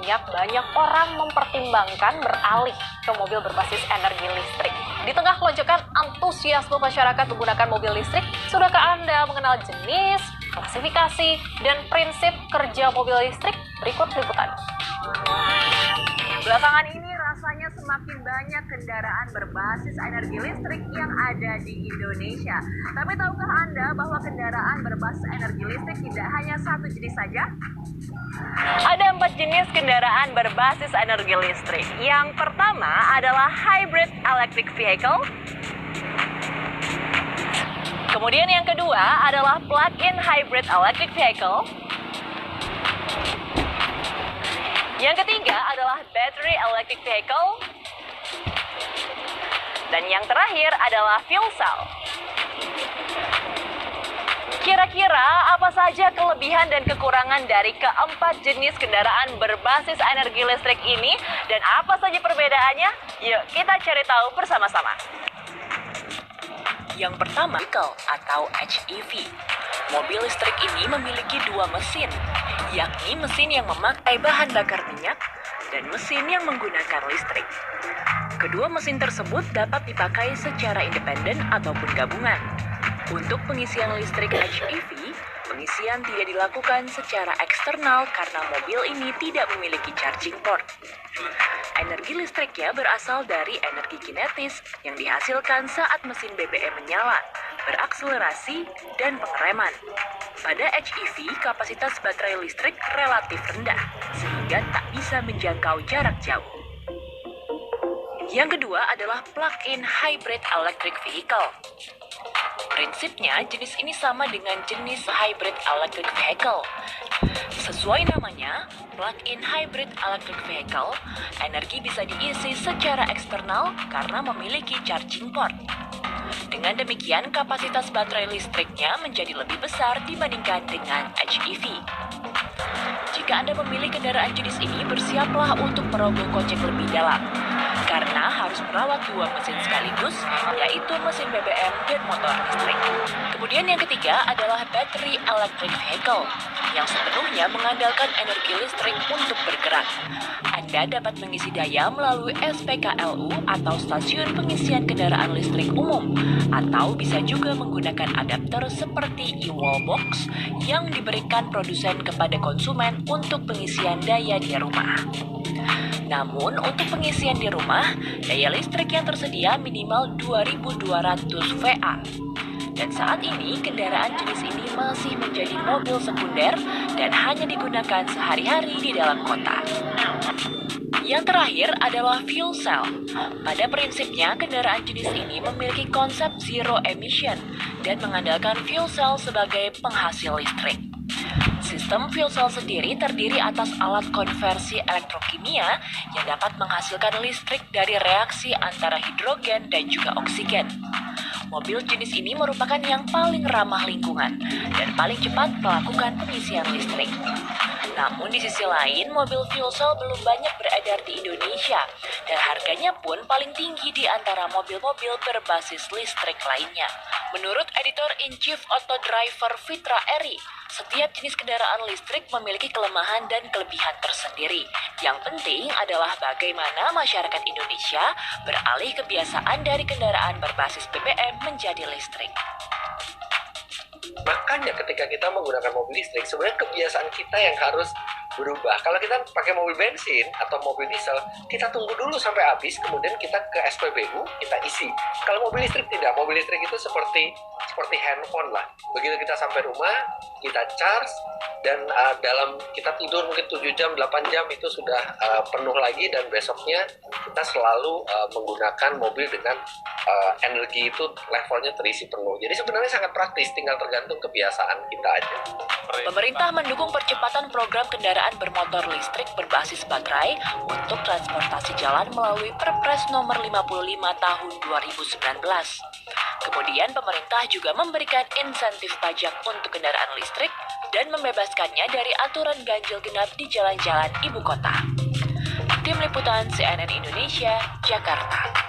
minyak, banyak orang mempertimbangkan beralih ke mobil berbasis energi listrik. Di tengah lonjakan antusiasme masyarakat menggunakan mobil listrik, sudahkah Anda mengenal jenis, klasifikasi, dan prinsip kerja mobil listrik? Berikut liputan. Belakangan ini rasanya semakin banyak kendaraan berbasis energi listrik yang ada di Indonesia. Tapi tahukah Anda bahwa kendaraan berbasis energi listrik tidak hanya satu jenis saja? Ada 4 jenis kendaraan berbasis energi listrik. Yang pertama adalah hybrid electric vehicle. Kemudian yang kedua adalah plug-in hybrid electric vehicle. Yang ketiga adalah battery electric vehicle. Dan yang terakhir adalah fuel cell. Kira-kira apa saja kelebihan dan kekurangan dari keempat jenis kendaraan berbasis energi listrik ini? Dan apa saja perbedaannya? Yuk kita cari tahu bersama-sama. Yang pertama, vehicle atau HEV. Mobil listrik ini memiliki 2 mesin, yakni mesin yang memakai bahan bakar minyak dan mesin yang menggunakan listrik. Kedua mesin tersebut dapat dipakai secara independen ataupun gabungan. Untuk pengisian listrik HEV, pengisian tidak dilakukan secara eksternal karena mobil ini tidak memiliki charging port. Energi listriknya berasal dari energi kinetis yang dihasilkan saat mesin BBM menyala, berakselerasi, dan pengereman. Pada HEV, kapasitas baterai listrik relatif rendah, sehingga tak bisa menjangkau jarak jauh. Yang kedua adalah plug-in hybrid electric vehicle. Prinsipnya, jenis ini sama dengan jenis hybrid electric vehicle. Sesuai namanya, plug-in hybrid electric vehicle, energi bisa diisi secara eksternal karena memiliki charging port. Dengan demikian, kapasitas baterai listriknya menjadi lebih besar dibandingkan dengan HEV. Jika Anda memilih kendaraan jenis ini, bersiaplah untuk merogoh kocek lebih dalam. Karena harus merawat 2 mesin sekaligus, yaitu mesin BBM dan motor listrik. Kemudian yang ketiga adalah battery electric vehicle, yang sepenuhnya mengandalkan energi listrik untuk bergerak. Anda dapat mengisi daya melalui SPKLU atau stasiun pengisian kendaraan listrik umum, atau bisa juga menggunakan adapter seperti e-wallbox yang diberikan produsen kepada konsumen untuk pengisian daya di rumah. Namun, untuk pengisian di rumah, daya listrik yang tersedia minimal 2200 VA. Dan saat ini, kendaraan jenis ini masih menjadi mobil sekunder dan hanya digunakan sehari-hari di dalam kota. Yang terakhir adalah fuel cell. Pada prinsipnya, kendaraan jenis ini memiliki konsep zero emission dan mengandalkan fuel cell sebagai penghasil listrik. Sistem fuel cell sendiri terdiri atas alat konversi elektrokimia yang dapat menghasilkan listrik dari reaksi antara hidrogen dan juga oksigen. Mobil jenis ini merupakan yang paling ramah lingkungan dan paling cepat melakukan pengisian listrik. Namun di sisi lain, mobil fuel cell belum banyak beredar di Indonesia dan harganya pun paling tinggi di antara mobil-mobil berbasis listrik lainnya. Menurut Editor-in-Chief Auto Driver Fitra Eri, setiap jenis kendaraan listrik memiliki kelemahan dan kelebihan tersendiri. Yang penting adalah bagaimana masyarakat Indonesia beralih kebiasaan dari kendaraan berbasis BBM menjadi listrik. Makanya ketika kita menggunakan mobil listrik, sebenarnya kebiasaan kita yang harus berubah. Kalau kita pakai mobil bensin atau mobil diesel, kita tunggu dulu sampai habis, kemudian kita ke SPBU, kita isi. Kalau mobil listrik tidak, mobil listrik itu seperti handphone lah. Begitu kita sampai rumah, kita charge, dan dalam kita tidur mungkin 7 jam, 8 jam itu sudah penuh lagi, dan besoknya kita selalu menggunakan mobil dengan energi itu levelnya terisi penuh. Jadi sebenarnya sangat praktis, tinggal tergantung kebiasaan kita aja. Pemerintah mendukung percepatan program kendaraan bermotor listrik berbasis baterai untuk transportasi jalan melalui Perpres nomor 55 tahun 2019. Kemudian pemerintah juga memberikan insentif pajak untuk kendaraan listrik dan membebaskannya dari aturan ganjil genap di jalan-jalan ibu kota. Tim Liputan CNN Indonesia, Jakarta.